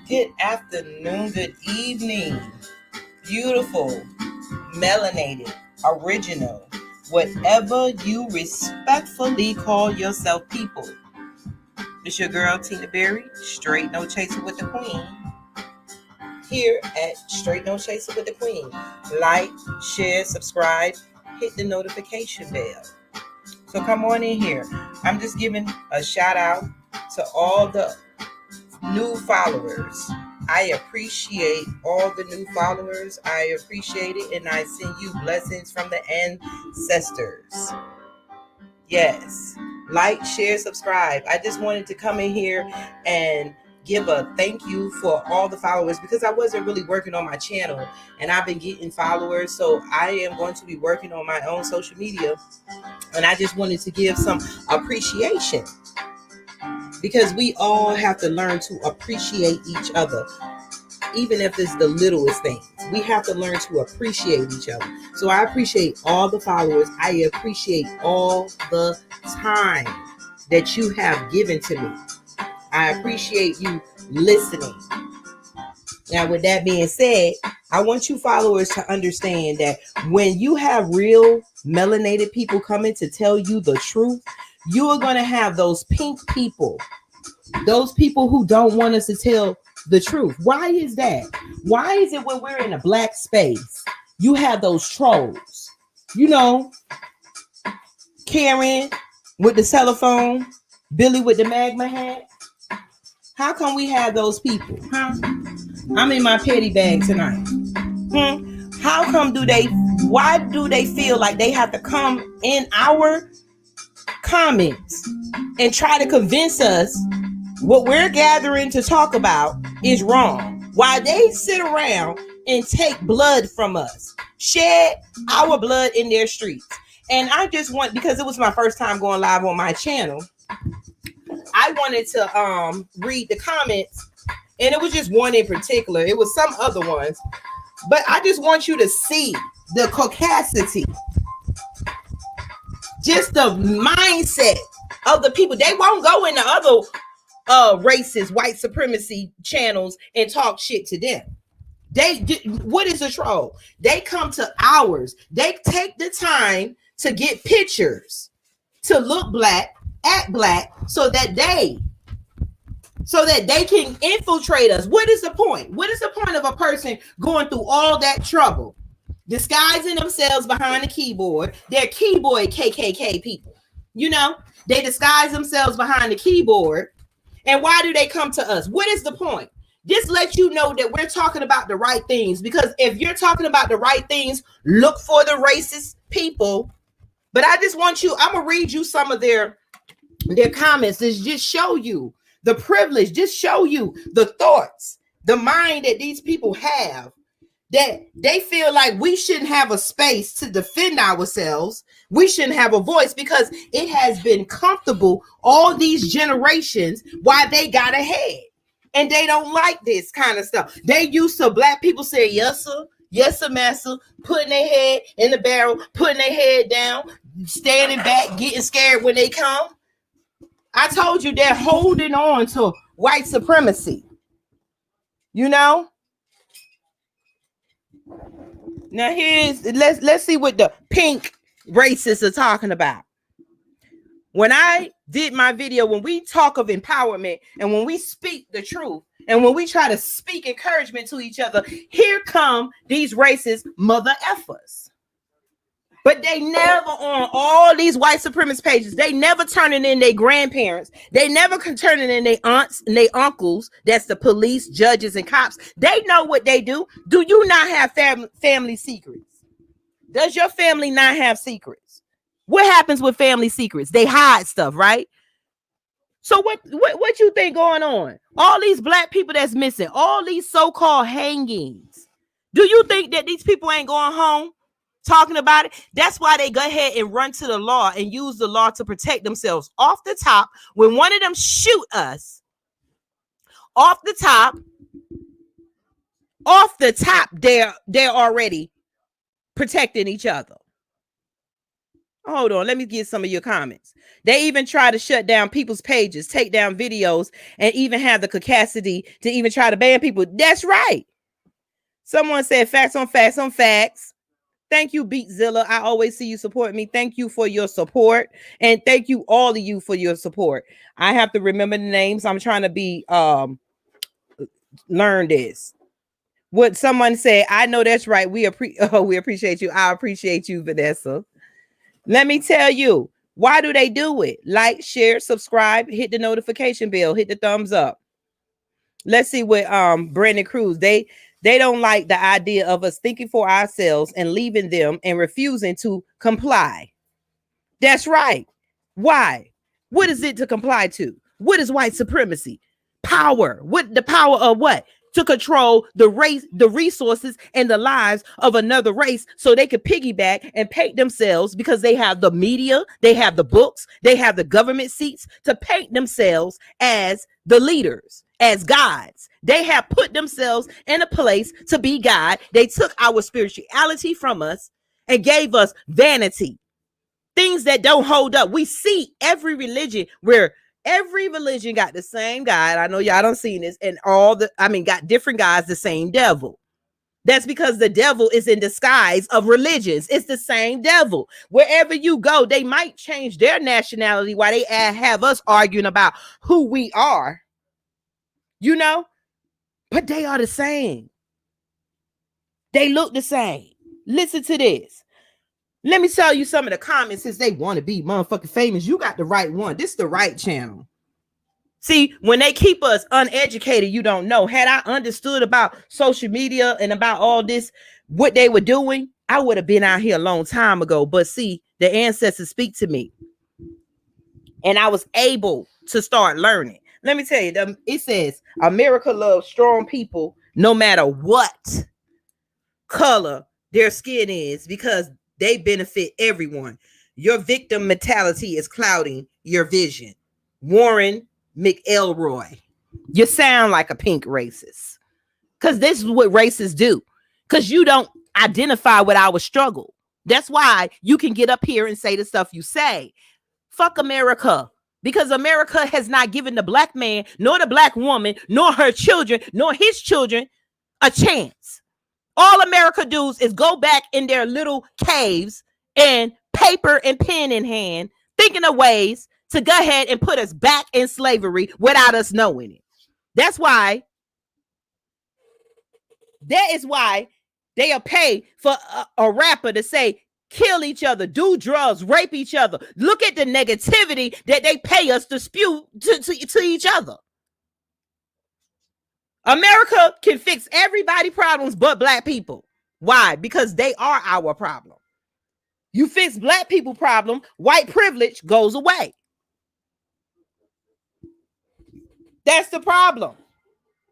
Good afternoon, good evening, beautiful, melanated, original, whatever you respectfully call yourself, people. It's your girl Tina Berry, straight no chaser with the queen. Here at Straight No Chaser with the Queen. Like, share, subscribe, hit the notification bell. So come on in here. I'm just giving a shout out to all the new followers. I appreciate all the new followers. I appreciate it, and I send you blessings from the ancestors. Yes. Like, share, subscribe. I just wanted to come in here and give a thank you for all the followers because I wasn't really working on my channel and I've been getting followers. So I am going to be working on my own social media, and I just wanted to give some appreciation because we all have to learn to appreciate each other. Even if it's the littlest things, we have to learn to appreciate each other. So I appreciate all the followers. I appreciate all the time that you have given to me. I appreciate you listening. Now, with that being said, I want you followers to understand that when you have real melanated people coming to tell you the truth, you are going to have those pink people, those people who don't want us to tell the truth. Why is that? Why is it when we're in a black space, you have those trolls? You know, Karen with the telephone, Billy with the magma hat. How come we have those people? Huh? I'm in my petty bag tonight. How come why do they feel like they have to come in our comments and try to convince us what we're gathering to talk about is wrong, while they sit around and take blood from us, shed our blood in their streets? And I just want, because it was my first time going live on my channel, I wanted to read the comments, and it was just one in particular. It was some other ones, but I just want you to see the caucasity, just the mindset of the people. They won't go into other racist white supremacy channels and talk shit to them. What is a troll? They come to ours. They take the time to get pictures, to look black, act black, so that they can infiltrate us. What is the point? What is the point of a person going through all that trouble, disguising themselves behind a keyboard? They're keyboard KKK people. You know, they disguise themselves behind the keyboard. And why do they come to us? What is the point? Just let you know that we're talking about the right things. Because if you're talking about the right things, look for the racist people. But I just want you, I'm going to read you some of their comments to just show you the privilege, just show you the thoughts, the mind that these people have, that they feel like we shouldn't have a space to defend ourselves. We shouldn't have a voice because it has been comfortable all these generations while they got ahead. And they don't like this kind of stuff. They used to black people say, yes, sir, massa, putting their head in the barrel, putting their head down, standing back, getting scared when they come. I told you they're holding on to white supremacy. You know? Now let's see what the pink racists are talking about. When I did my video, when we talk of empowerment and when we speak the truth and when we try to speak encouragement to each other, here come these racist mother effers. But they never, on all these white supremacist pages, they never turning in their grandparents. They never turning in their aunts and their uncles. That's the police, judges, and cops. They know what they do. Do you not have family secrets? Does your family not have secrets? What happens with family secrets? They hide stuff, right? So what you think going on? All these black people that's missing, all these so-called hangings. Do you think that these people ain't going home talking about it? That's why they go ahead and run to the law and use the law to protect themselves. Off the top, when one of them shoot us, off the top, they're already protecting each other. Hold on, let me get some of your comments. They even try to shut down people's pages, take down videos, and even have the capacity to even try to ban people. That's right. Someone said facts on facts on facts. Thank you, Beatzilla. I always see you support me. Thank you for your support. And thank you, all of you, for your support. I have to remember the names. I'm trying to be learn this. What someone said, I know that's right. We appreciate you. I appreciate you, Vanessa. Let me tell you, why do they do it? Like, share, subscribe, hit the notification bell, hit the thumbs up. Let's see what Brandon Cruz, they don't like the idea of us thinking for ourselves and leaving them and refusing to comply. That's right. Why? What is it to comply to? What is white supremacy? Power. What the power of what? To control the race, the resources, and the lives of another race so they could piggyback and paint themselves, because they have the media, they have the books, they have the government seats to paint themselves as the leaders, as gods. They have put themselves in a place to be God. They took our spirituality from us and gave us vanity, things that don't hold up. We see every religion where every religion got the same God. I know y'all don't see this, and got different gods, the same devil. That's because the devil is in disguise of religions. It's the same devil. Wherever you go, they might change their nationality while they have us arguing about who we are, but they are the same. They look the same. Listen to this. Let me tell you some of the comments, since they want to be motherfucking famous. You got the right one. This is the right channel. See, when they keep us uneducated, you don't know. Had I understood about social media and about all this, what they were doing, I would have been out here a long time ago. But see, the ancestors speak to me, and I was able to start learning. Let me tell you, it says, America loves strong people no matter what color their skin is, because they benefit everyone. Your victim mentality is clouding your vision. Warren McElroy. You sound like a pink racist, because this is what racists do, because you don't identify with our struggle. That's why you can get up here and say the stuff you say. Fuck America, because America has not given the black man, nor the black woman, nor her children, nor his children a chance. All America does is go back in their little caves and paper and pen in hand, thinking of ways to go ahead and put us back in slavery without us knowing it. That is why they'll pay for a rapper to say, kill each other, do drugs, rape each other. Look at the negativity that they pay us to spew to each other. America can fix everybody's problems but black people. Why? Because they are our problem. You fix black people problem, white privilege goes away. That's the problem.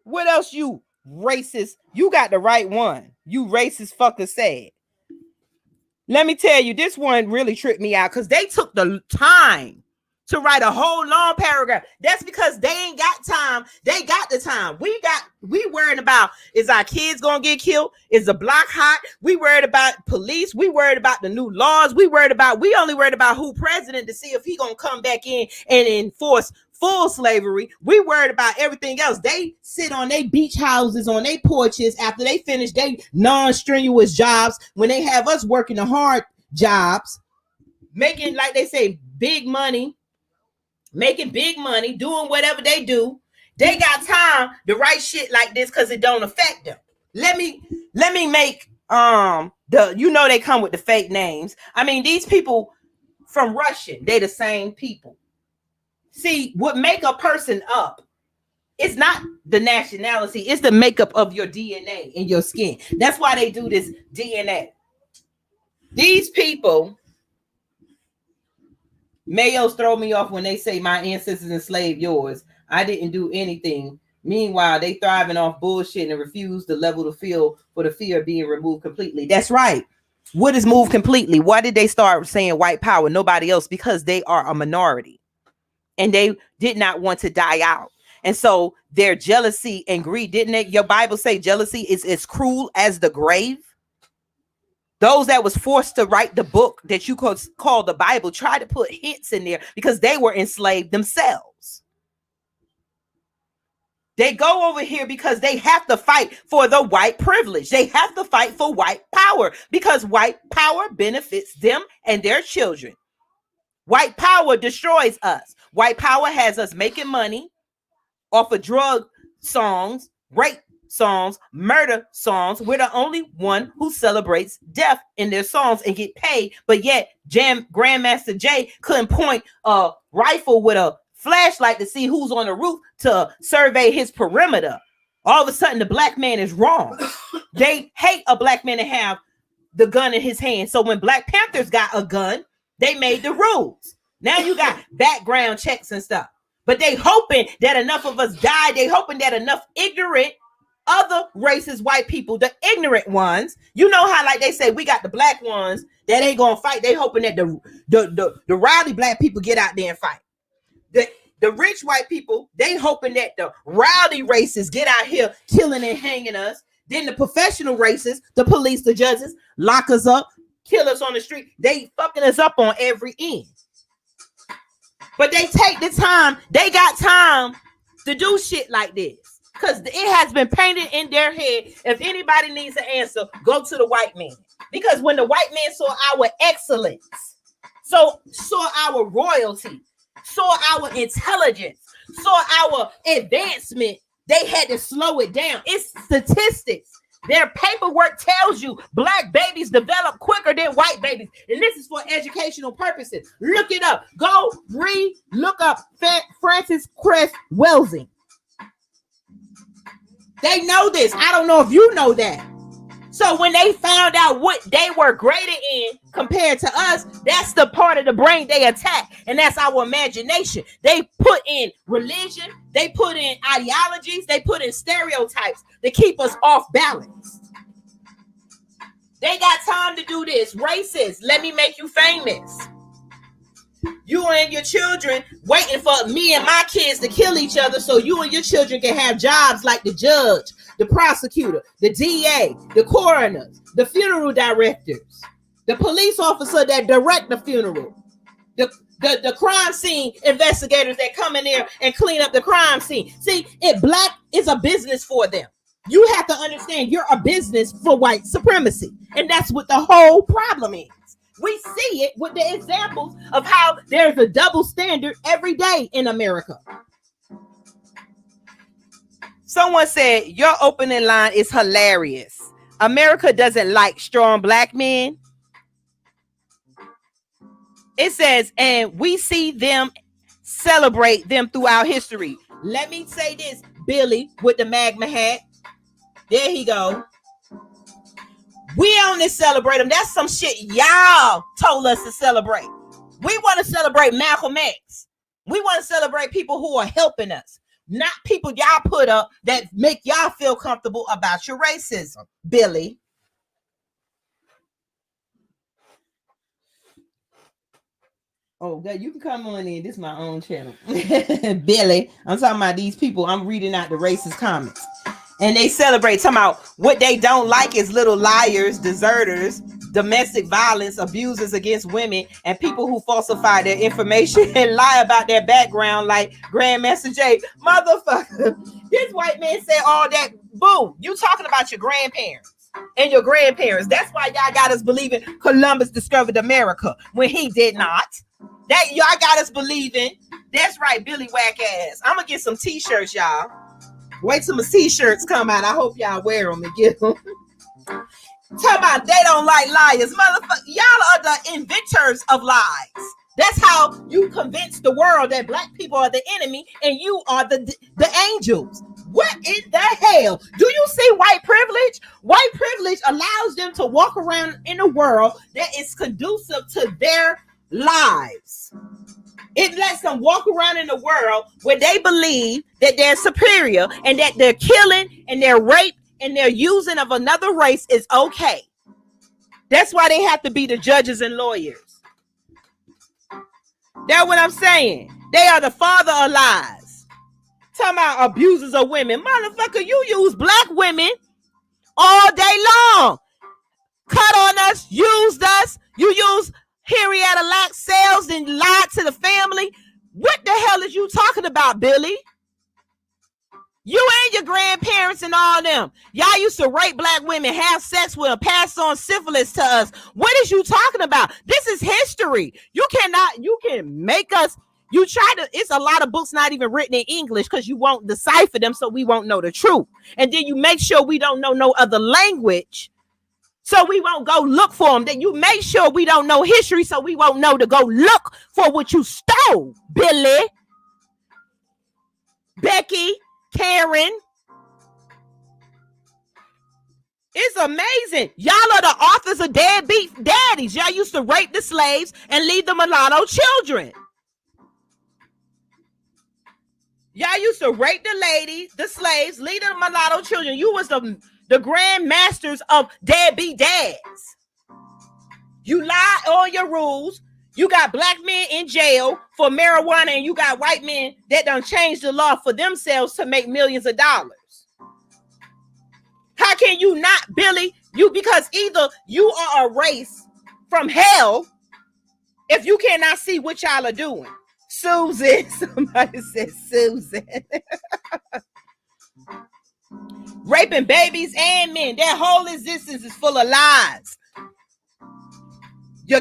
What else, you racist? You got the right one. You racist fucker said. Let me tell you, this one really tripped me out, because they took the time to write a whole long paragraph. That's because they ain't got time. They got the time. We worried about, is our kids gonna get killed? Is the block hot? We worried about police. We worried about the new laws. We only worried about who president, to see if he gonna come back in and enforce full slavery. We worried about everything else. They sit on their beach houses, on their porches after they finish their non-strenuous jobs, when they have us working the hard jobs, making, like they say, big money, doing whatever they do. They got time to write shit like this because it don't affect them. Let me make they come with the fake names. I mean, these people from Russia, they the same people. See, what make a person up, it's not the nationality, it's the makeup of your DNA in your skin. That's why they do this DNA. These people, Mayos throw me off when they say my ancestors enslaved yours. I didn't do anything. Meanwhile, they thriving off bullshit and refuse to level the field for the fear of being removed completely. That's right. What is moved completely? Why did they start saying white power? Nobody else, because they are a minority. And they did not want to die out. And so their jealousy and greed, didn't it? Your Bible say jealousy is as cruel as the grave. Those that was forced to write the book that you could call the Bible tried to put hints in there because they were enslaved themselves. They go over here because they have to fight for the white privilege. They have to fight for white power because white power benefits them and their children. White power destroys us. White power has us making money off of drug songs, rape songs, murder songs. We're the only one who celebrates death in their songs and get paid. But yet, Grandmaster Jay couldn't point a rifle with a flashlight to see who's on the roof to survey his perimeter. All of a sudden, the black man is wrong. They hate a black man to have the gun in his hand. So when Black Panthers got a gun, they made the rules. Now you got background checks and stuff. But they hoping that enough of us die. They hoping that enough ignorant other racist white people, the ignorant ones, you know how like they say we got the black ones that ain't gonna fight. They hoping that the rowdy black people get out there and fight. The rich white people, they hoping that the rowdy racists get out here killing and hanging us. Then the professional racists, the police, the judges, lock us up, kill us on the street. They fucking us up on every end. But they take the time, they got time to do shit like this. Because it has been painted in their head. If anybody needs an answer, go to the white man. Because when the white man saw our excellence, saw our royalty, saw our intelligence, saw our advancement, they had to slow it down. It's statistics. Their paperwork tells you black babies develop quicker than white babies. And this is for educational purposes. Look it up. Go look up Francis Cress Welsing. They know this. I don't know if you know that. So when they found out what they were graded in compared to us, that's the part of the brain they attack. And that's our imagination. They put in religion. They put in ideologies. They put in stereotypes to keep us off balance. They got time to do this. Racist. Let me make you famous. You and your children waiting for me and my kids to kill each other so you and your children can have jobs like the judge, the prosecutor, the DA, the coroners, the funeral directors, the police officer that direct the funeral, the crime scene investigators that come in there and clean up the crime scene. See, black is a business for them. You have to understand you're a business for white supremacy. And that's what the whole problem is. We see it with the examples of how there's a double standard every day in America. Someone said, your opening line is hilarious. America doesn't like strong black men. It says, and we see them celebrate them throughout history. Let me say this, Billy with the magma hat. There he go. We only celebrate them. That's some shit y'all told us to celebrate. We want to celebrate Malcolm X. We want to celebrate people who are helping us, not people y'all put up that make y'all feel comfortable about your racism, Billy. Oh, God, you can come on in. This is my own channel. Billy, I'm talking about these people. I'm reading out the racist comments. And they celebrate, talking about what they don't like is little liars, deserters, domestic violence, abusers against women, and people who falsify their information and lie about their background like Grandmaster Jay. Motherfucker, this white man said all that. Boom, you talking about your grandparents and your grandparents. That's why y'all got us believing Columbus discovered America when he did not. That y'all got us believing. That's right, Billy whack ass. I'm going to get some t-shirts, y'all. Wait till my t-shirts come out. I hope y'all wear them and get them. Talk about they don't like liars. Motherfucker, y'all are the inventors of lies. That's how you convince the world that black people are the enemy and you are the angels. What in the hell? Do you see white privilege? White privilege allows them to walk around in a world that is conducive to their lives. It lets them walk around in the world where they believe that they're superior and that their killing and their rape and their using of another race is okay. That's why they have to be the judges and lawyers. That's what I'm saying. They are the father of lies. Talking about abusers of women. Motherfucker, you use black women all day long. cut on us, used us. You used Henrietta Lacks sales and lied to the family. What the hell is you talking about, Billy? You and your grandparents and all them. Y'all used to rape black women, have sex with them, pass on syphilis to us. What is you talking about? This is history. You can make us, it's a lot of books not even written in English because you won't decipher them so we won't know the truth. And then you make sure we don't know no other language so we won't go look for them. Then you make sure we don't know history so we won't know to go look for what you stole, Billy, Becky, Karen. It's amazing. Y'all are the authors of deadbeat daddies. Y'all used to rape the slaves and leave the mulatto children. Y'all used to rape the slaves, leave the mulatto children. You was the grand masters of deadbeat dads. You lie on your rules. You got black men in jail for marijuana, and you got white men that done changed the law for themselves to make millions of dollars. How can you not, Billy? Because either you are a race from hell if you cannot see what y'all are doing. Susan, somebody said Susan. Raping babies and men. Their whole existence is full of lies. Your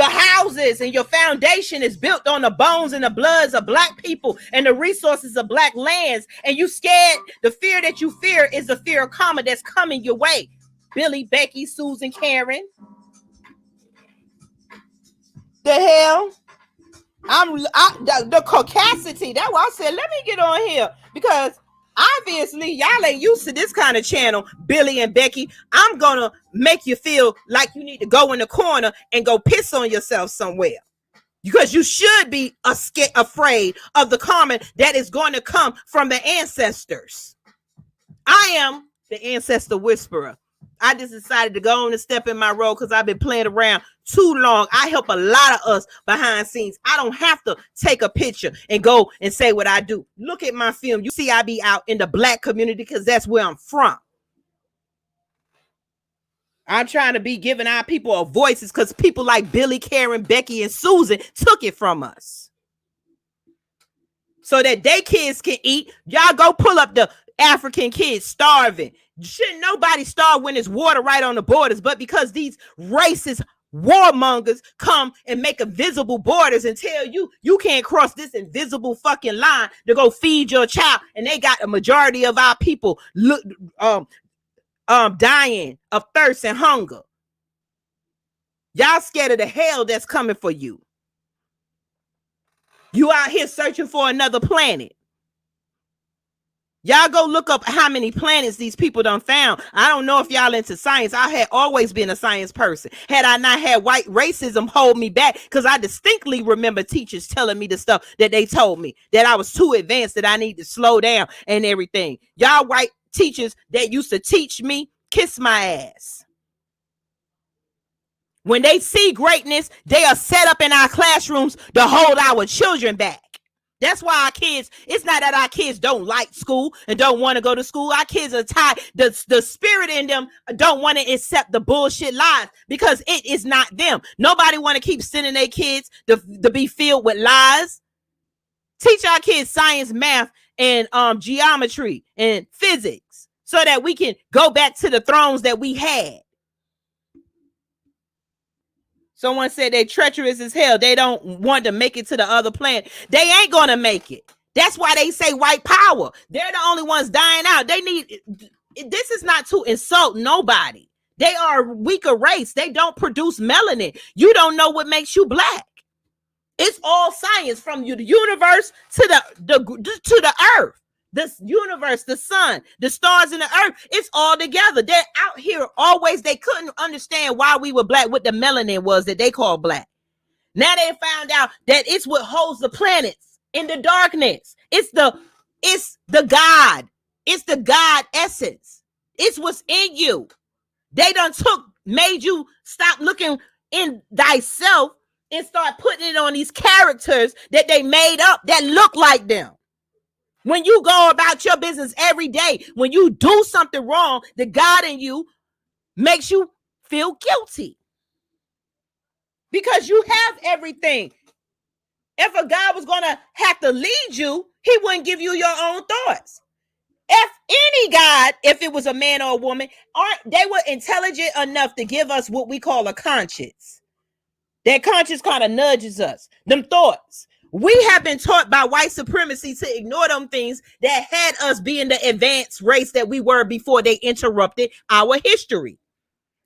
houses and your foundation is built on the bones and the bloods of black people and the resources of black lands. And you scared. The fear that you fear is the fear of karma that's coming your way. Billy, Becky, Susan, Karen. The hell? The caucasity. That's why I said, let me get on here because obviously y'all ain't used to this kind of channel, Billy and Becky. I'm gonna make you feel like you need to go in the corner and go piss on yourself somewhere because you should be afraid of the karma that is going to come from the ancestors. I am the ancestor whisperer. I just decided to go on and step in my role because I've been playing around too long. I help a lot of us behind scenes. I don't have to take a picture and go and say what I do. Look at my film. You see I be out in the black community because that's where I'm from. I'm trying to be giving our people a voices because people like Billy, Karen, Becky, and Susan took it from us. So that they kids can eat. Y'all go pull up the African kids starving. Shouldn't nobody starve when there's water right on the borders, but because these racist warmongers come and make invisible borders and tell you you can't cross this invisible fucking line to go feed your child, and they got a majority of our people dying of thirst and hunger. Y'all scared of the hell that's coming for you. You out here searching for another planet. Y'all go look up how many planets these people done found. I don't know if y'all into science. I had always been a science person. Had I not had white racism hold me back, because I distinctly remember teachers telling me the stuff that they told me, that I was too advanced, that I need to slow down and everything. Y'all white teachers that used to teach me, kiss my ass. When they see greatness, they are set up in our classrooms to hold our children back. That's why our kids, it's not that our kids don't like school and don't want to go to school. Our kids are tired. The spirit in them don't want to accept the bullshit lies because it is not them. Nobody want to keep sending their kids to be filled with lies. Teach our kids science, math, and geometry and physics so that we can go back to the thrones that we had. Someone said they treacherous as hell. They don't want to make it to the other planet. They ain't gonna make it. That's why they say white power. They're the only ones dying out. This is not to insult nobody. They are a weaker race. They don't produce melanin. You don't know what makes you black. It's all science from the universe to the earth. This universe, the sun, the stars, and the earth, it's all together. They're out here always. They couldn't understand why we were black, what the melanin was that they call black. Now they found out that it's what holds the planets in the darkness. It's the God. It's the God essence. It's what's in you. They made you stop looking in thyself and start putting it on these characters that they made up that look like them. When you go about your business every day, when you do something wrong, the God in you makes you feel guilty because you have everything. If a God was going to have to lead you, he wouldn't give you your own thoughts. If any God, if it was a man or a woman, they were intelligent enough to give us what we call a conscience. That conscience kind of nudges us, them thoughts. We have been taught by white supremacy to ignore them things that had us being the advanced race that we were before they interrupted our history.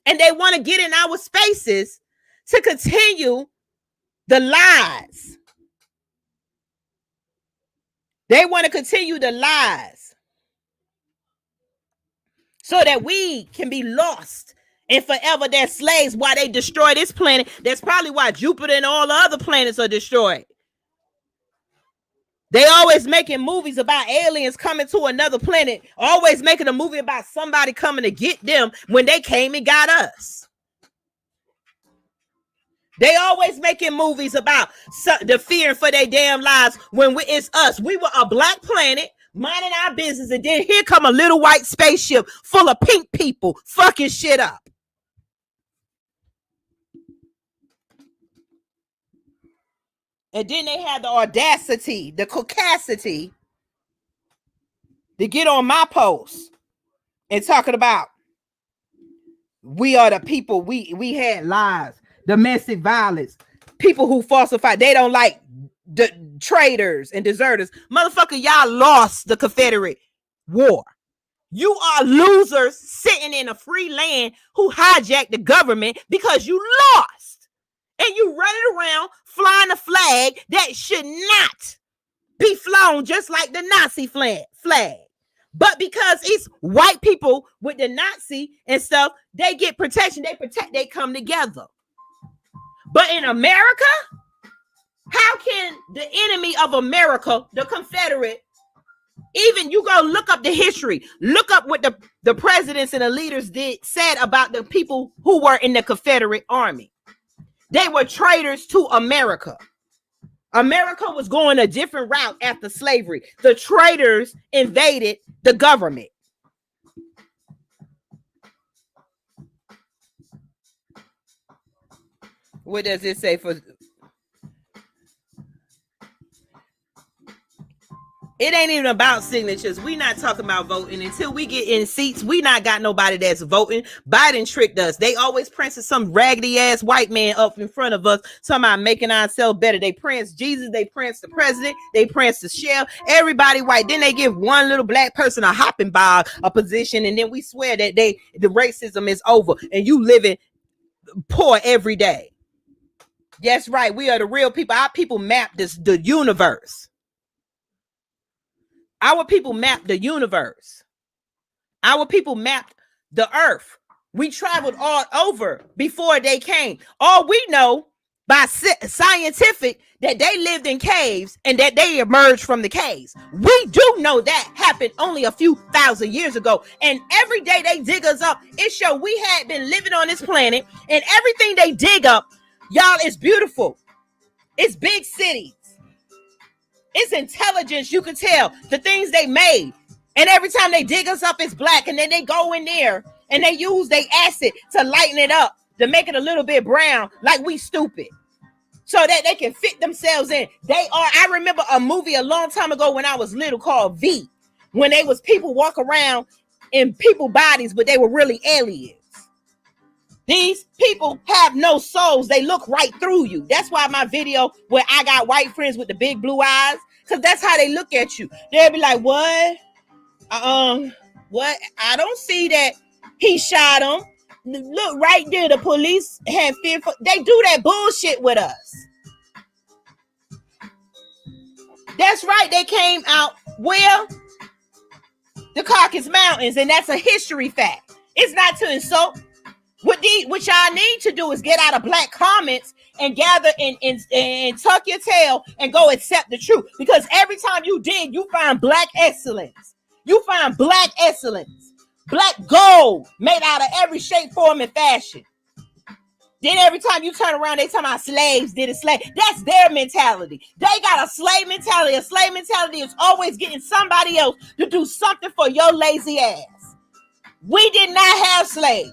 And they want to get in our spaces to continue the lies. They want to continue the lies so that we can be lost and forever their slaves while they destroy this planet. That's probably why Jupiter and all the other planets are destroyed. They always making movies about aliens coming to another planet, always making a movie about somebody coming to get them when they came and got us. They always making movies about the fear for their damn lives when it's us. We were a black planet minding our business, and then here come a little white spaceship full of pink people fucking shit up. And then they had the audacity, the caucasity to get on my post and talking about we are the people, we had lies, domestic violence, people who falsify. They don't like the traitors and deserters. Motherfucker, y'all lost the Confederate War. You are losers sitting in a free land who hijacked the government because you lost. And you running around flying a flag that should not be flown, just like the Nazi flag. But because it's white people with the Nazi and stuff, they get protection, they come together. But in America, how can the enemy of America, the Confederate, even you go look up the history, look up what the presidents and the leaders said about the people who were in the Confederate Army. They were traitors to America. America was going a different route after slavery. The traitors invaded the government. What does it say for? It ain't even about signatures. We not talking about voting. Until we get in seats, we not got nobody that's voting. Biden tricked us. They always prance some raggedy ass white man up in front of us, somehow making ourselves better. They prance Jesus, they prance the president, they prance the sheriff, everybody white. Then they give one little black person a hopping bar, a position, and then we swear that the racism is over and you living poor every day. Yes, right. We are the real people. Our people map the universe. Our people mapped the universe. Our people mapped the earth. We traveled all over before they came. All we know by scientific that they lived in caves and that they emerged from the caves. We do know that happened only a few thousand years ago. And every day they dig us up, it shows we had been living on this planet, and everything they dig up, y'all, is beautiful. It's big cities. It's intelligence, you can tell. The things they made. And every time they dig us up, it's black. And then they go in there and they use their acid to lighten it up, to make it a little bit brown, like we stupid. So that they can fit themselves in. I remember a movie a long time ago when I was little called V. When they was people walk around in people bodies, but they were really aliens. These people have no souls. They look right through you. That's why my video where I got white friends with the big blue eyes, because that's how they look at you. They'll be like, what? What? I don't see that he shot him. Look right there. The police had fear for. They do that bullshit with us. That's right. They came out, well, the Caucasus Mountains, and that's a history fact. It's not to insult. What y'all need to do is get out of black comments and gather and tuck your tail and go accept the truth. Because every time you dig, you find black excellence. You find black excellence. Black gold made out of every shape, form, and fashion. Then every time you turn around, they talking about slaves did a slave. That's their mentality. They got a slave mentality. A slave mentality is always getting somebody else to do something for your lazy ass. We did not have slaves.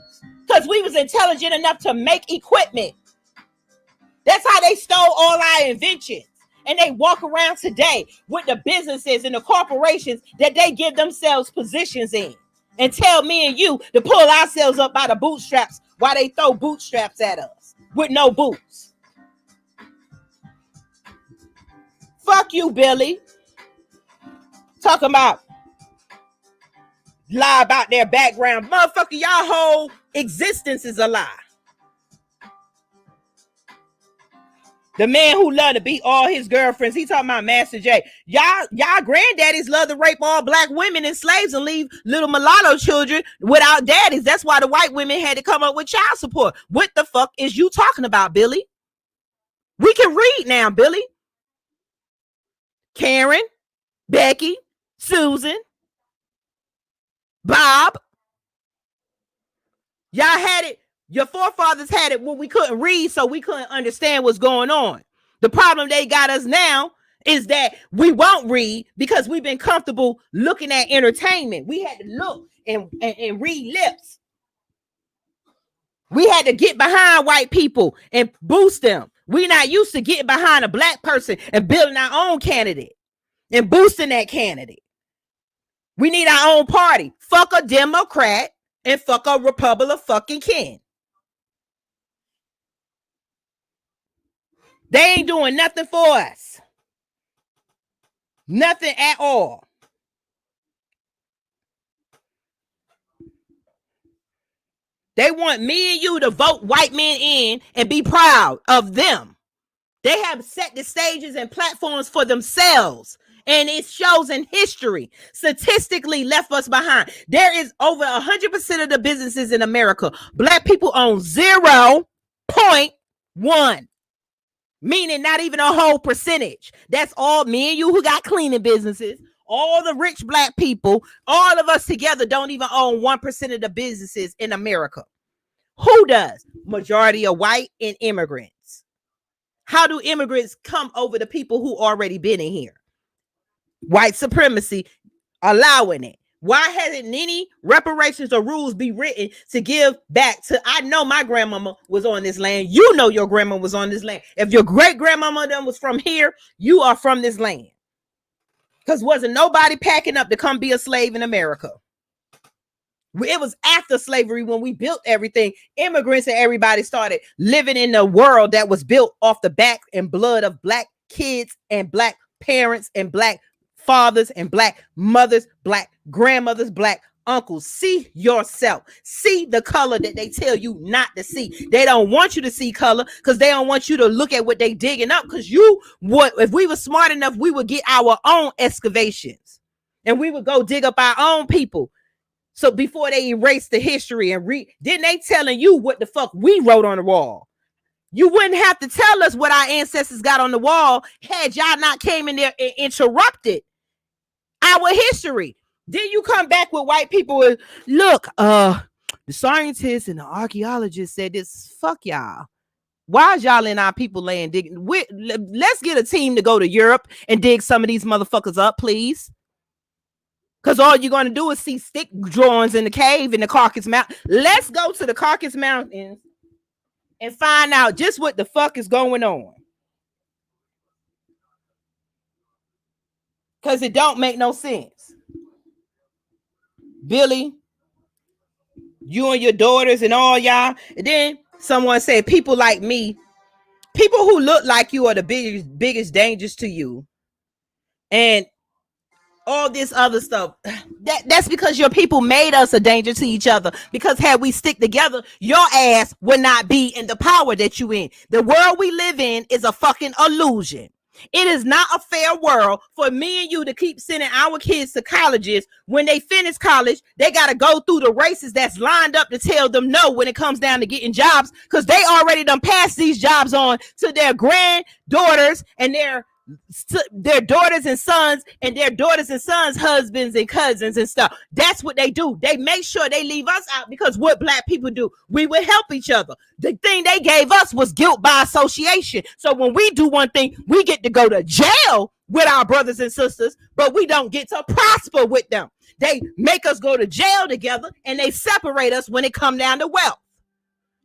because we was intelligent enough to make equipment. That's how they stole all our inventions. And they walk around today with the businesses and the corporations that they give themselves positions in, and tell me and you to pull ourselves up by the bootstraps while they throw bootstraps at us with no boots. Fuck you, Billy. Talking about lie about their background. Motherfucker, y'all whole existence is a lie. The man who loved to beat all his girlfriends, he talking about Master J. Y'all granddaddies love to rape all black women and slaves and leave little mulatto children without daddies. That's why the white women had to come up with child support. What the fuck is you talking about, Billy? We can read now, Billy. Karen, Becky, Susan, Bob. Y'all had it. Your forefathers had it when we couldn't read, so we couldn't understand what's going on. The problem they got us now is that we won't read because we've been comfortable looking at entertainment. We had to look and read lips. We had to get behind white people and boost them. We're not used to getting behind a black person and building our own candidate and boosting that candidate. We need our own party. Fuck a Democrat and fuck a Republican. They ain't doing nothing for us. Nothing at all. They want me and you to vote white men in and be proud of them. They have set the stages and platforms for themselves. And it shows in history, statistically left us behind. There is over 100% of the businesses in America. Black people own 0.1. Meaning not even a whole percentage. That's all me and you who got cleaning businesses. All the rich black people, all of us together don't even own 1% of the businesses in America. Who does? Majority of white and immigrants. How do immigrants come over the people who already been in here? White supremacy allowing it. Why hasn't any reparations or rules be written to give back to? I know my grandmama was on this land. You know your grandma was on this land. If your great grandmama then was from here, you are from this land. Because wasn't nobody packing up to come be a slave in America. It was after slavery when we built everything. Immigrants and everybody started living in a world that was built off the back and blood of black kids and black parents and black fathers and black mothers, black grandmothers, black uncles. See yourself. See the color that they tell you not to see. They don't want you to see color because they don't want you to look at what they digging up. Because you would, if we were smart enough, we would get our own excavations and we would go dig up our own people. So before they erase the history and then they telling you what the fuck we wrote on the wall. You wouldn't have to tell us what our ancestors got on the wall had y'all not came in there and interrupted our history. Then you come back with white people with, look, the scientists and the archaeologists said this. Fuck y'all. Why is y'all in our people land digging? Let's get a team to go to Europe and dig some of these motherfuckers up, please. Because all you're going to do is see stick drawings in the cave in the Caucasus Mountain. Let's go to the Caucasus Mountains and find out just what the fuck is going on. Because it don't make no sense. Billy, you and your daughters and all y'all. And then someone said people like me, people who look like you are the biggest dangers to you. And all this other stuff. That's because your people made us a danger to each other. Because had we stick together, your ass would not be in the power that you in. The world we live in is a fucking illusion. It is not a fair world for me and you to keep sending our kids to colleges. When they finish college, they got to go through the races that's lined up to tell them no when it comes down to getting jobs, because they already done passed these jobs on to their granddaughters and their daughters and sons and their daughters and sons husbands and cousins and stuff. That's what they do. They make sure they leave us out, because what black people do, we will help each other. The thing they gave us was guilt by association. So when we do one thing, we get to go to jail with our brothers and sisters, but we don't get to prosper with them. They make us go to jail together and they separate us when it come down to wealth.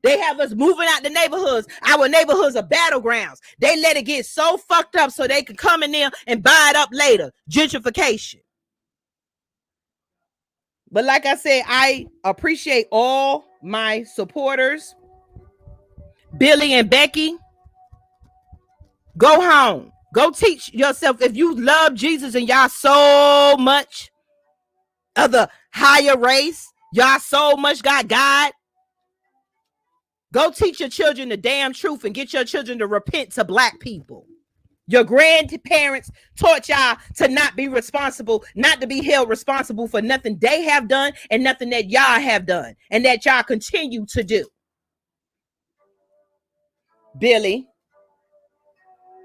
They have us moving out the neighborhoods. Our neighborhoods are battlegrounds. They let it get so fucked up so they can come in there and buy it up later. Gentrification. But like I said, I appreciate all my supporters. Billy and Becky, go home. Go teach yourself. If you love Jesus and y'all so much of the higher race, y'all so much got God, go teach your children the damn truth and get your children to repent to black people. Your grandparents taught y'all to not be responsible, not to be held responsible for nothing they have done and nothing that y'all have done and that y'all continue to do. Billy.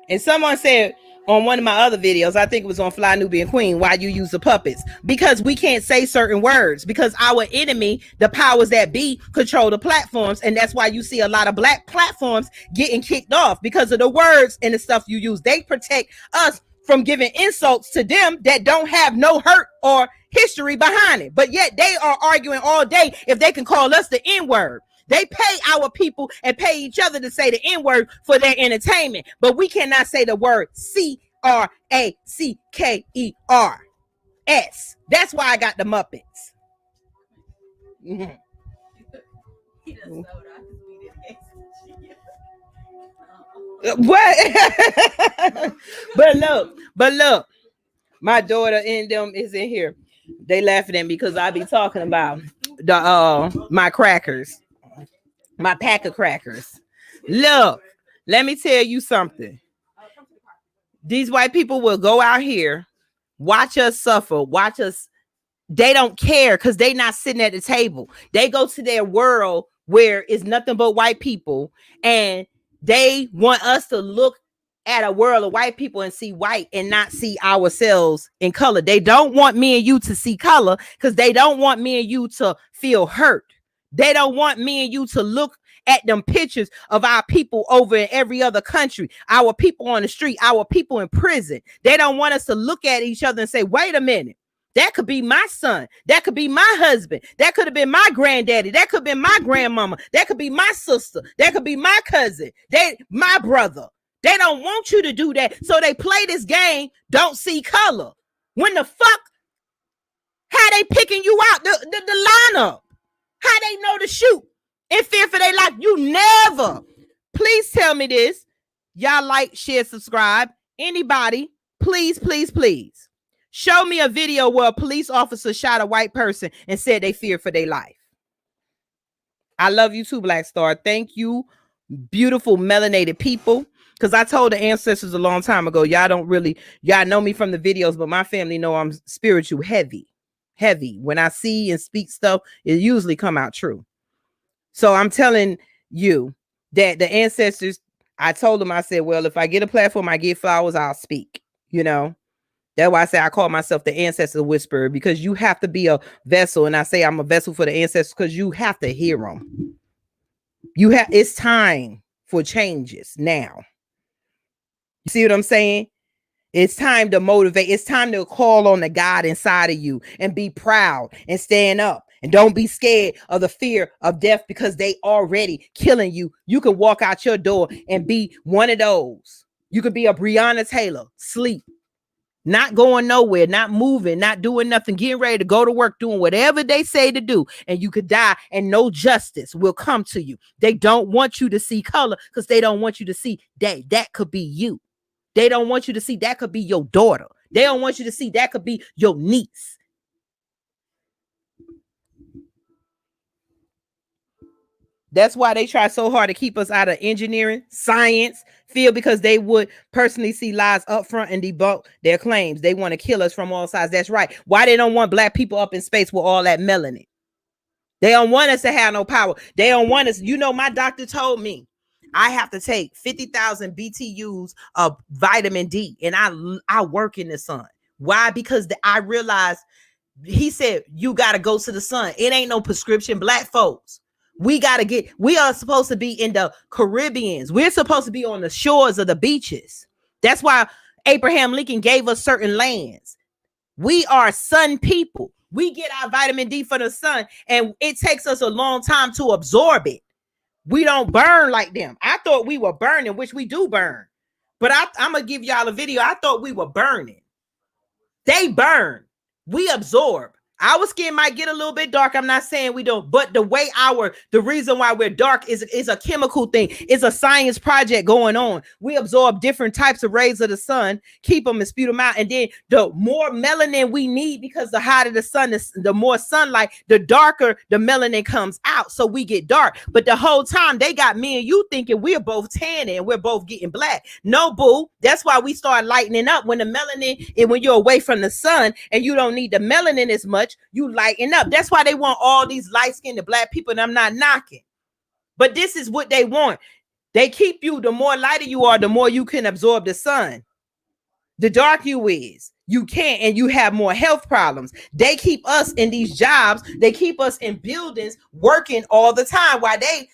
And someone said on one of my other videos, I think it was on Fly Nubian Queen, why you use the puppets. Because we can't say certain words. Because our enemy, the powers that be, control the platforms. And that's why you see a lot of black platforms getting kicked off. Because of the words and the stuff you use. They protect us from giving insults to them that don't have no hurt or history behind it. But yet they are arguing all day if they can call us the N-word. They pay our people and pay each other to say the N-word for their entertainment. But we cannot say the word C-R-A-C-K-E-R-S. That's why I got the Muppets. Mm-hmm. What? but look, my daughter and them is in here. They laughing at me because I be talking about the my crackers. My pack of crackers. Look, let me tell you something. These white people will go out here, watch us suffer, watch us. They don't care because they not sitting at the table. They go to their world where it's nothing but white people, and they want us to look at a world of white people and see white and not see ourselves in color. They don't want me and you to see color because they don't want me and you to feel hurt. They don't want me and you to look at them pictures of our people over in every other country, our people on the street, our people in prison. They don't want us to look at each other and say, wait a minute, that could be my son. That could be my husband. That could have been my granddaddy. That could have been my grandmama. That could be my sister. That could be my cousin. My brother. They don't want you to do that. So they play this game, don't see color. When the fuck, how they picking you out, the lineup? How they know to shoot in fear for their life? You never. Please tell me this. Y'all like, share, subscribe. Anybody, please, please, please. Show me a video where a police officer shot a white person and said they feared for their life. I love you too, Black Star. Thank you, beautiful melanated people. Because I told the ancestors a long time ago, y'all know me from the videos, but my family know I'm spiritual heavy. When I see and speak stuff, it usually come out true. So I'm telling you that the ancestors, I told them, I said, well, if I get a platform, I get flowers, I'll speak. You know, that's why I say I call myself the ancestor whisperer, because you have to be a vessel. And I say I'm a vessel for the ancestors because you have to hear them. It's time for changes now. You see what I'm saying? It's time to motivate. It's time to call on the God inside of you and be proud and stand up and don't be scared of the fear of death because they already killing you. You can walk out your door and be one of those. You could be a Breonna Taylor, sleep, not going nowhere, not moving, not doing nothing, getting ready to go to work, doing whatever they say to do. And you could die and no justice will come to you. They don't want you to see color because they don't want you to see that could be you. They don't want you to see that could be your daughter. They don't want you to see that could be your niece. That's why they try so hard to keep us out of engineering, science field, because they would personally see lies up front and debunk their claims. They want to kill us from all sides. That's right. Why they don't want black people up in space with all that melanin? They don't want us to have no power. They don't want us. You know, my doctor told me I have to take 50,000 BTUs of vitamin D, and I work in the sun. Why? Because I realized, he said, you got to go to the sun. It ain't no prescription. Black folks, we are supposed to be in the Caribbeans. We're supposed to be on the shores of the beaches. That's why Abraham Lincoln gave us certain lands. We are sun people. We get our vitamin D from the sun, and it takes us a long time to absorb it. We don't burn like them. I thought we were burning, which we do burn. But I'm going to give y'all a video. I thought we were burning. They burn. We absorb. Our skin might get a little bit dark. I'm not saying we don't, but the reason why we're dark is a chemical thing. It's a science project going on. We absorb different types of rays of the sun, keep them and spew them out. And then the more melanin we need, because the hotter the sun is, the more sunlight, the darker the melanin comes out. So we get dark. But the whole time they got me and you thinking we're both tanning and we're both getting black. No, boo. That's why we start lightening up when the melanin, and when you're away from the sun and you don't need the melanin as much, you lighten up. That's why they want all these light-skinned black people, and I'm not knocking. But this is what they want. They keep you, the more lighter you are, the more you can absorb the sun. The dark you is, you can't, and you have more health problems. They keep us in these jobs. They keep us in buildings working all the time while they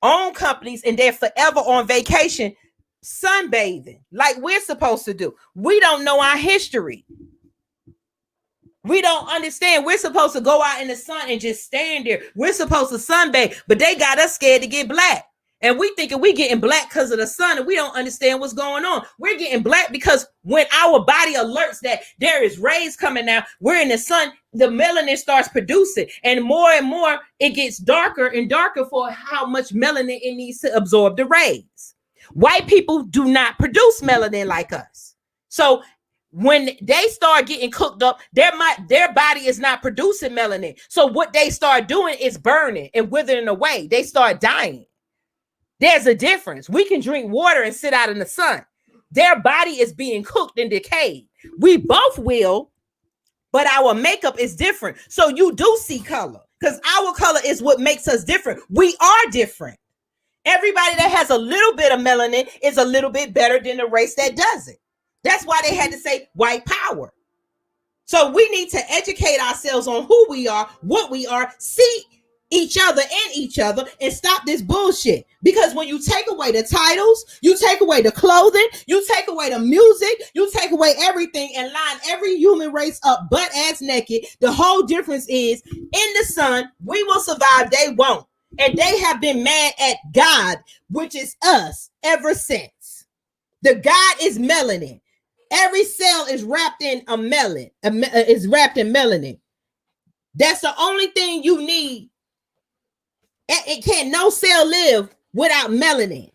own companies and they're forever on vacation sunbathing like we're supposed to do. We don't know our history. We don't understand. We're supposed to go out in the sun and just stand there. We're supposed to sunbathe, but they got us scared to get black. And we thinking we getting black because of the sun, and we don't understand what's going on. We're getting black because when our body alerts that there is rays coming out, we're in the sun, the melanin starts producing. And more it gets darker and darker for how much melanin it needs to absorb the rays. White people do not produce melanin like us. So when they start getting cooked up, their body is not producing melanin. So what they start doing is burning and withering away. They start dying. There's a difference. We can drink water and sit out in the sun. Their body is being cooked and decayed. We both will, but our makeup is different. So you do see color, because our color is what makes us different. We are different. Everybody that has a little bit of melanin is a little bit better than the race that doesn't. That's why they had to say white power. So we need to educate ourselves on who we are, what we are, see each other and stop this bullshit. Because when you take away the titles, you take away the clothing, you take away the music, you take away everything and line every human race up butt ass naked. The whole difference is in the sun, we will survive, they won't. And they have been mad at God, which is us, ever since. The God is melanin. Every cell is wrapped in melanin. That's the only thing you need. It can't no cell live without melanin.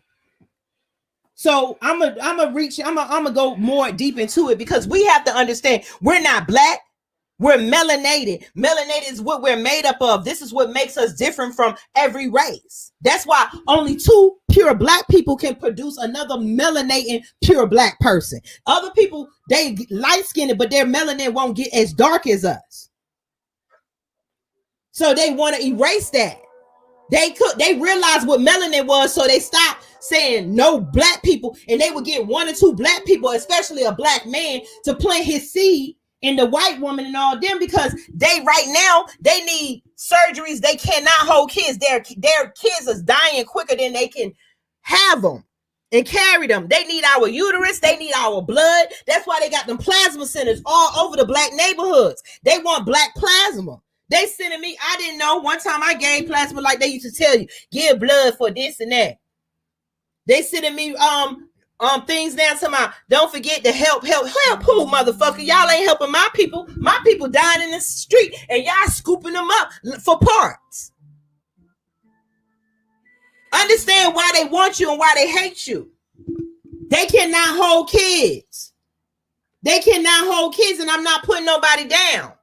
So I'm gonna go more deep into it, because we have to understand we're not black. We're melanated. Melanated is what we're made up of. This is what makes us different from every race. That's why only 2 pure black people can produce another melanating pure black person. Other people, they light-skinned, but their melanin won't get as dark as us. So they want to erase that. They realized what melanin was, so they stopped saying no black people, and they would get 1 or 2 black people, especially a black man, to plant his seed in the white woman and all them, because they right now they need surgeries. They cannot hold kids. Their kids is dying quicker than they can have them and carry them. They need our uterus. They need our blood. That's why they got them plasma centers all over the black neighborhoods. They want black plasma. They sending me, I didn't know, one time I gave plasma, like they used to tell you, give blood for this and that. They sending me things down to my, don't forget to help who, motherfucker. Y'all ain't helping my people. My people dying in the street and y'all scooping them up for parts. Understand why they want you and why they hate you. They cannot hold kids. They cannot hold kids, and I'm not putting nobody down.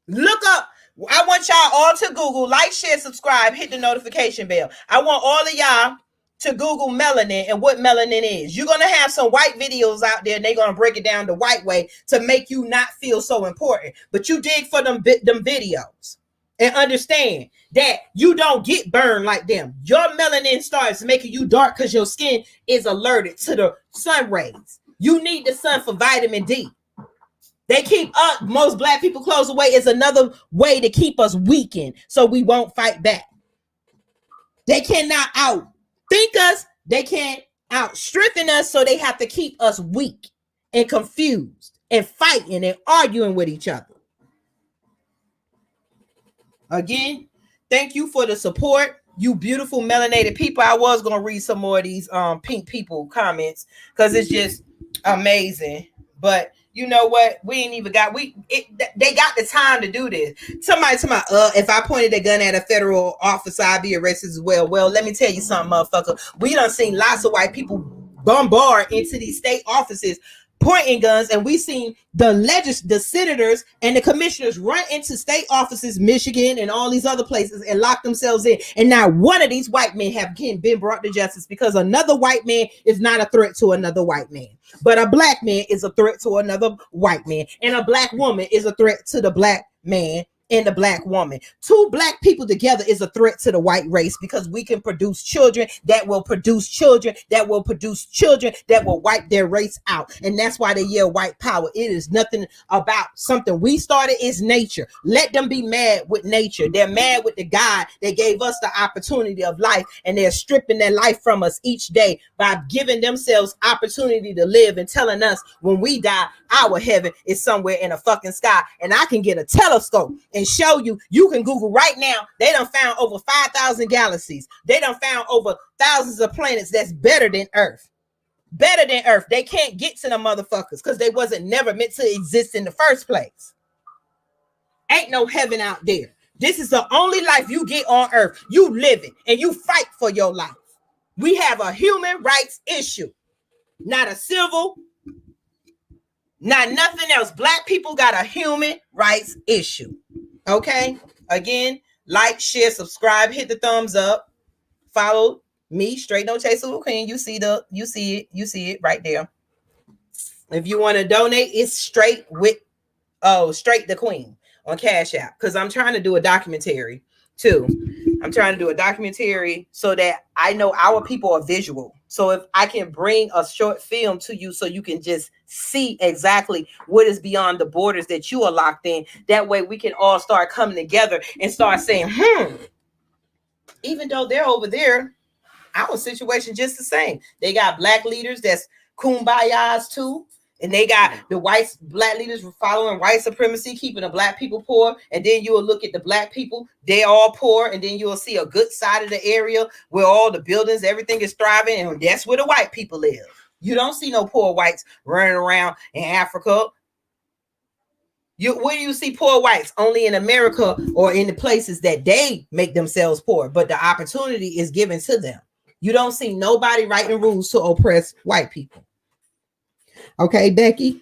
Look up. I want y'all all to Google, like, share, subscribe, hit the notification bell. I want all of y'all to Google melanin and what melanin is. You're going to have some white videos out there, and they're going to break it down the white way to make you not feel so important. But you dig for them videos and understand that you don't get burned like them. Your melanin starts making you dark because your skin is alerted to the sun rays. You need the sun for vitamin D. They keep up. Most black people close away is another way to keep us weakened so we won't fight back. They cannot outthink us. They can't outstrengthen us, so they have to keep us weak and confused and fighting and arguing with each other. Again, thank you for the support. You beautiful melanated people. I was gonna read some more of these pink people comments because it's just amazing. But you know what? We ain't even got they got the time to do this. Somebody to my if I pointed a gun at a federal officer, I'd be arrested as well. Well, let me tell you something, motherfucker. We done seen lots of white people bombard into these state offices pointing guns, and we seen the senators and the commissioners run into state offices, Michigan and all these other places, and lock themselves in. And now one of these white men have been brought to justice because another white man is not a threat to another white man, but a black man is a threat to another white man, and a black woman is a threat to the black man and the black woman. Two black people together is a threat to the white race because we can produce children that will produce children that will produce children that will wipe their race out. And that's why they yell white power. It is nothing about something we started. It's nature. Let them be mad with nature. They're mad with the God that gave us the opportunity of life, and they're stripping their life from us each day by giving themselves opportunity to live and telling us when we die, our heaven is somewhere in a fucking sky. And I can get a telescope and show you. You can Google right now. They done found over 5,000 galaxies. They done found over thousands of planets that's better than Earth. Better than Earth. They can't get to the motherfuckers because they wasn't never meant to exist in the first place. Ain't no heaven out there. This is the only life you get on Earth. You live it and you fight for your life. We have a human rights issue, not a civil, not nothing else. Black people got a human rights issue. Okay? Again, like, share, subscribe, hit the thumbs up, follow me, Straight No Chaser with Queen. You see it right there. If you want to donate, it's straight the Queen on Cash App, because I'm trying to do a documentary too. I'm trying to do a documentary so that I know our people are visual. So if I can bring a short film to you so you can just see exactly what is beyond the borders that you are locked in, that way we can all start coming together and start saying, even though they're over there, our situation just the same. They got black leaders that's kumbayas too. And they got the black leaders following white supremacy, keeping the black people poor. And then you will look at the black people, they all poor. And then you will see a good side of the area where all the buildings, everything is thriving. And that's where the white people live. You don't see no poor whites running around in Africa. Where do you see poor whites? Only in America or in the places that they make themselves poor. But the opportunity is given to them. You don't see nobody writing rules to oppress white people. Okay, Becky.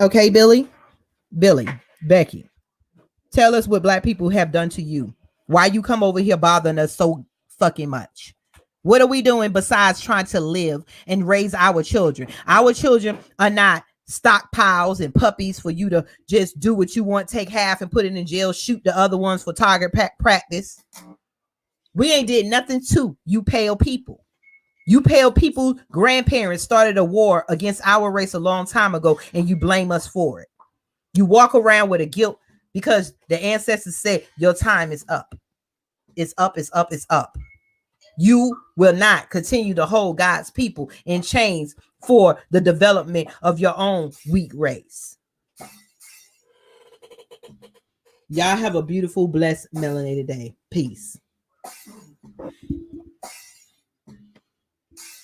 Okay, Billy, Becky. Tell us what black people have done to you. Why you come over here bothering us so fucking much? What are we doing besides trying to live and raise our children? Our children are not stockpiles and puppies for you to just do what you want, take half and put it in jail, shoot the other ones for target practice. We ain't did nothing to you pale people. You pale people, grandparents started a war against our race a long time ago, and you blame us for it. You walk around with a guilt because the ancestors said your time is up. It's up, it's up, it's up. You will not continue to hold God's people in chains for the development of your own weak race. Y'all have a beautiful, blessed, melanated day. Peace.